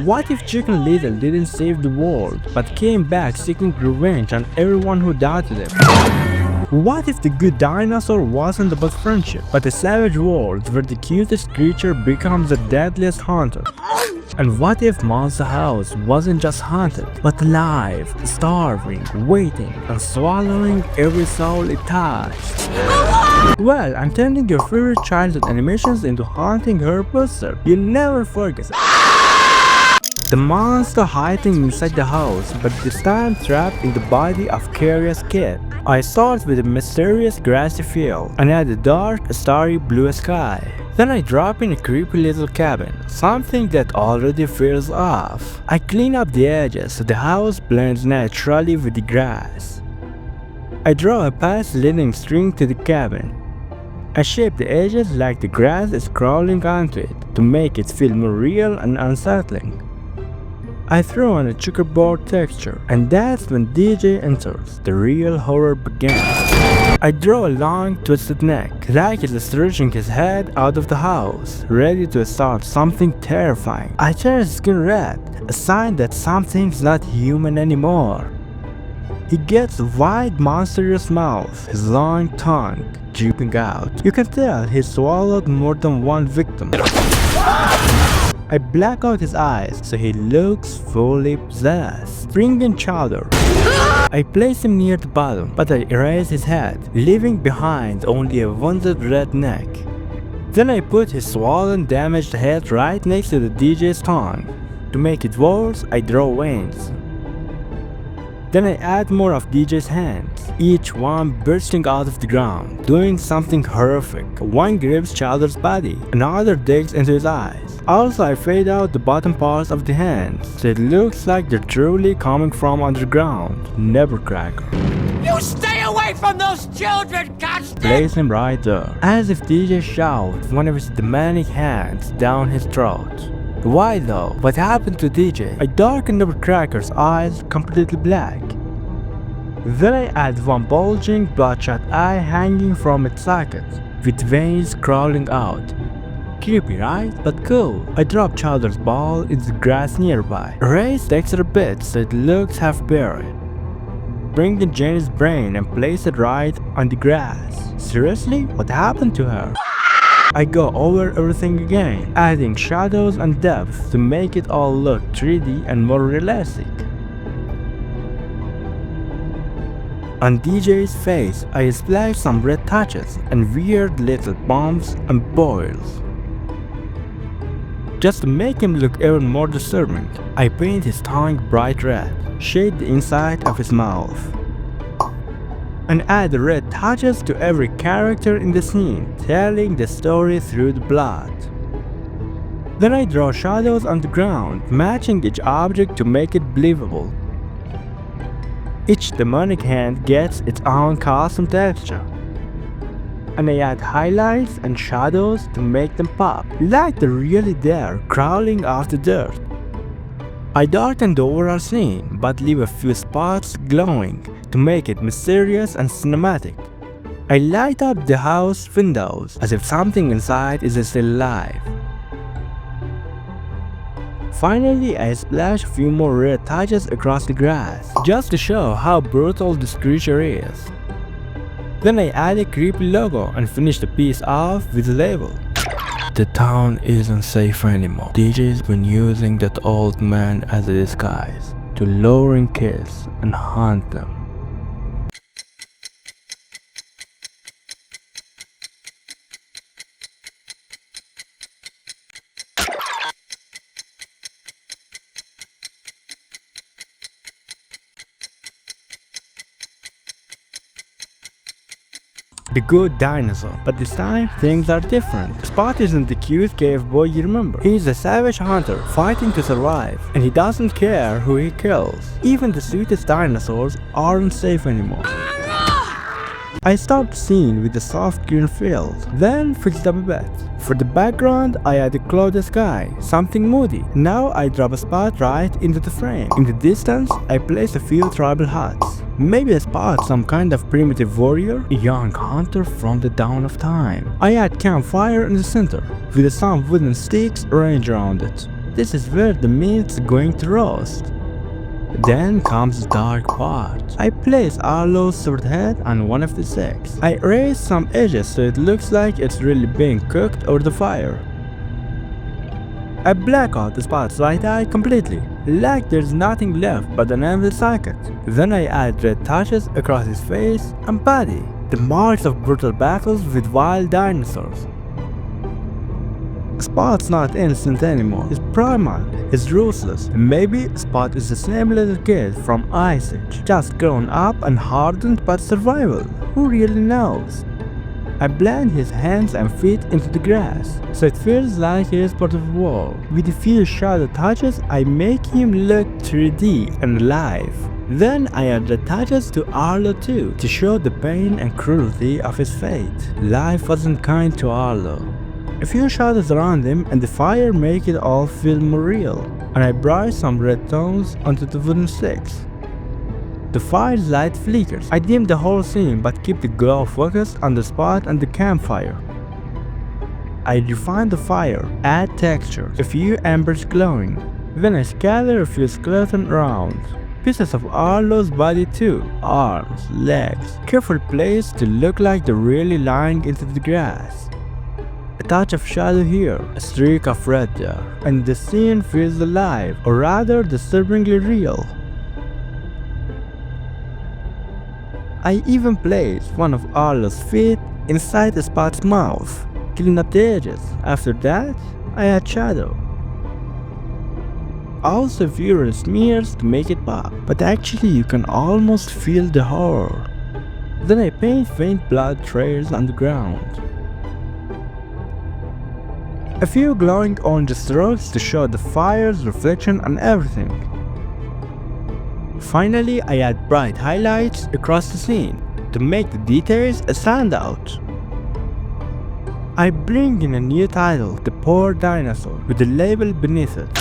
What if Chicken Little didn't save the world, but came back seeking revenge on everyone who doubted him? What if the good dinosaur wasn't about friendship, but a savage world where the cutest creature becomes the deadliest hunter? And what if Monster House wasn't just haunted, but alive, starving, waiting, and swallowing every soul it touched? Well, I'm turning your favorite childhood animations into haunting horror poster. You'll never forget it. The monster hiding inside the house, but this time trapped in the body of curious kid. I start with a mysterious grassy field and add a dark, starry blue sky. Then I drop in a creepy little cabin, something that already feels off. I clean up the edges so the house blends naturally with the grass. I draw a path leading straight to the cabin. I shape the edges like the grass is crawling onto it to make it feel more real and unsettling. I throw on a checkerboard texture, and that's when DJ enters. The real horror begins. I draw a long, twisted neck, like he's stretching his head out of the house, ready to start something terrifying. I turn his skin red, a sign that something's not human anymore. He gets a wide, monstrous mouth, his long tongue dripping out. You can tell he swallowed more than one victim. I black out his eyes so he looks fully possessed. Bring in Chowder. I place him near the bottom, but I erase his head, leaving behind only a wounded red neck. Then I put his swollen, damaged head right next to the DJ's tongue. To make it worse, I draw veins. Then I add more of DJ's hands, each one bursting out of the ground, doing something horrific. One grips Chowder's body, another digs into his eyes. Also, I fade out the bottom parts of the hands, so it looks like they're truly coming from underground. Nevercracker. You stay away from those children, Constant! Place him right there, as if DJ shouts one of his demonic hands down his throat. Why though? What happened to DJ? I darken Nevercracker's eyes completely black. Then I add one bulging, bloodshot eye hanging from its socket, with veins crawling out. Creepy, right? But cool. I drop Chowder's ball into the grass nearby. Erase the extra bit so it looks half buried. Bring in Jane's brain and place it right on the grass. Seriously? What happened to her? I go over everything again, adding shadows and depth to make it all look 3D and more realistic. On DJ's face, I splash some red touches and weird little bumps and boils. Just to make him look even more disturbing, I paint his tongue bright red, shade the inside of his mouth, and add red touches to every character in the scene, telling the story through the blood. Then I draw shadows on the ground, matching each object to make it believable. Each demonic hand gets its own custom texture, and I add highlights and shadows to make them pop, like they're really there, crawling out the dirt. I darken the overall scene, but leave a few spots glowing to make it mysterious and cinematic. I light up the house windows as if something inside is still alive. Finally, I splash a few more red touches across the grass, just to show how brutal this creature is. Then I add a creepy logo and finish the piece off with a label. The town isn't safe anymore. DJ's been using that old man as a disguise to lure in kids and hunt them. The good dinosaur, but this time things are different. Spot isn't the cute cave boy you remember. He's a savage hunter fighting to survive, and he doesn't care who he kills. Even the sweetest dinosaurs aren't safe anymore. I stopped the scene with the soft green field, then fixed up a bit. For the background, I add a cloudy sky, something moody. Now I drop a spot right into the frame. In the distance, I place a few tribal huts. Maybe a spot some kind of primitive warrior, a young hunter from the dawn of time. I add campfire in the center, with some wooden sticks arranged around it. This is where the meat's going to roast. Then comes the dark part. I place Arlo's sword head on one of the six. I erase some edges so it looks like it's really being cooked over the fire. I black out the Spot's right eye completely, like there's nothing left but an empty socket. Then I add red touches across his face and body, the marks of brutal battles with wild dinosaurs. Spot's not innocent anymore. He's primal, he's ruthless. Maybe Spot is the same little kid from Ice Age, just grown up and hardened by survival. Who really knows? I blend his hands and feet into the grass, so it feels like he is part of the world. With a few shadow touches, I make him look 3D and alive. Then I add the touches to Arlo too, to show the pain and cruelty of his fate. Life wasn't kind to Arlo. A few shadows around him and the fire make it all feel more real, and I brush some red tones onto the wooden sticks. The fire's light flickers. I dim the whole scene but keep the glow focused on the Spot and the campfire. I refine the fire, add texture, a few embers glowing. Then I scatter a few skeleton around. Pieces of Arlo's body too, arms, legs, carefully placed to look like they're really lying into the grass. A touch of shadow here, a streak of red there, and the scene feels alive, or rather disturbingly real. I even placed one of Arlo's feet inside the Spot's mouth, clean up the edges. After that, I add shadow. Also a few red smears to make it pop, but actually you can almost feel the horror. Then I paint faint blood trails on the ground. A few glowing orange strokes to show the fire's reflection on everything. Finally, I add bright highlights across the scene to make the details stand out. I bring in a new title, The Poor Dinosaur, with the label beneath it.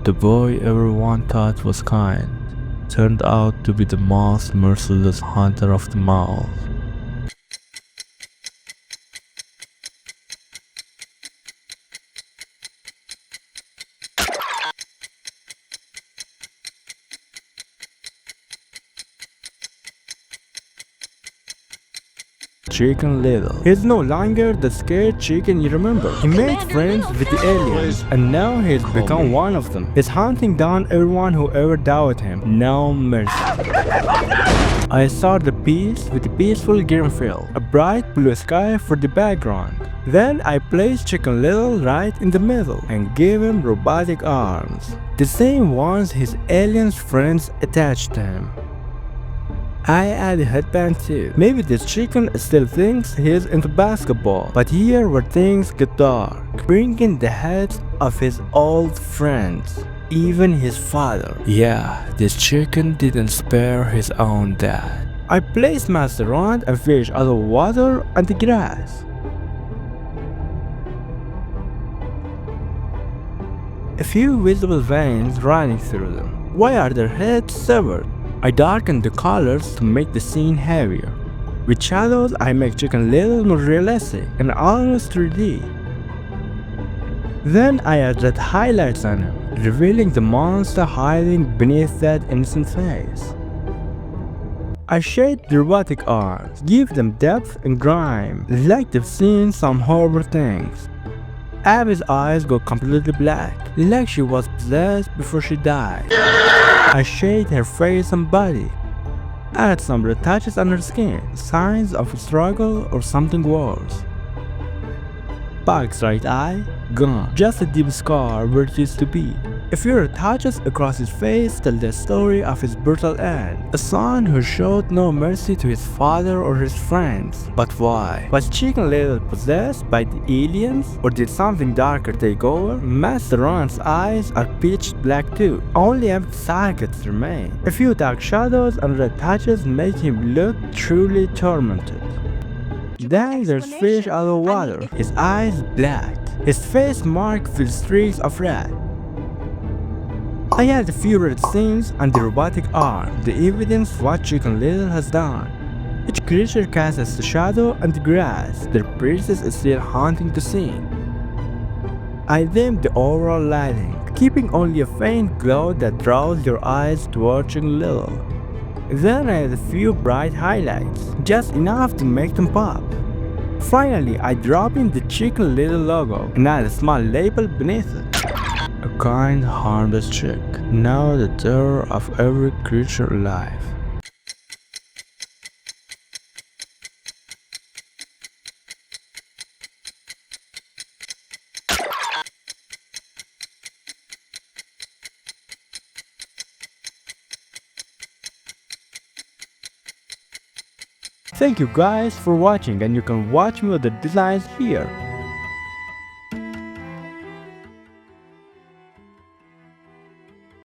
The boy everyone thought was kind turned out to be the most merciless hunter of them all. Chicken Little. He's no longer the scared chicken you remember. He made friends with the aliens, and now he's become one of them. He's hunting down everyone who ever doubted him. No mercy. I start the piece with a peaceful green field, a bright blue sky for the background. Then I place Chicken Little right in the middle and give him robotic arms, the same ones his alien friends attached to him. I add a headband too. Maybe this chicken still thinks he's into basketball, but here where things get dark, bringing the heads of his old friends, even his father. Yeah, this chicken didn't spare his own dad. I place Master around and fish out of water and the grass. A few visible veins running through them. Why are their heads severed? I darken the colors to make the scene heavier. With shadows, I make Chicken Little more realistic and almost 3D. Then I add red highlights on him, revealing the monster hiding beneath that innocent face. I shade the robotic arms, give them depth and grime, like they've seen some horrible things. Abby's eyes go completely black, like she was possessed before she died. I shade her face and body. Add some red touches on her skin, signs of a struggle or something worse. Bug's right eye, gone. Just a deep scar where it used to be. A few red touches across his face tell the story of his brutal end. A son who showed no mercy to his father or his friends. But why? Was Chicken Little possessed by the aliens? Or did something darker take over? Master Ron's eyes are pitch black too. Only empty sockets remain. A few dark shadows and red touches make him look truly tormented. Then there's fish out of water, his eyes black, his face marked with streaks of red. I add a few red scenes on the robotic arm, the evidence of what Chicken Little has done. Each creature casts a shadow on the grass, their presence is still haunting the scene. I dim the overall lighting, keeping only a faint glow that draws your eyes to watching little. Then I add a few bright highlights, just enough to make them pop. Finally, I drop in the Chicken Little logo and add a small label beneath it. A kind, harmless chick, now the terror of every creature alive. Thank you guys for watching, and you can watch me with the designs here.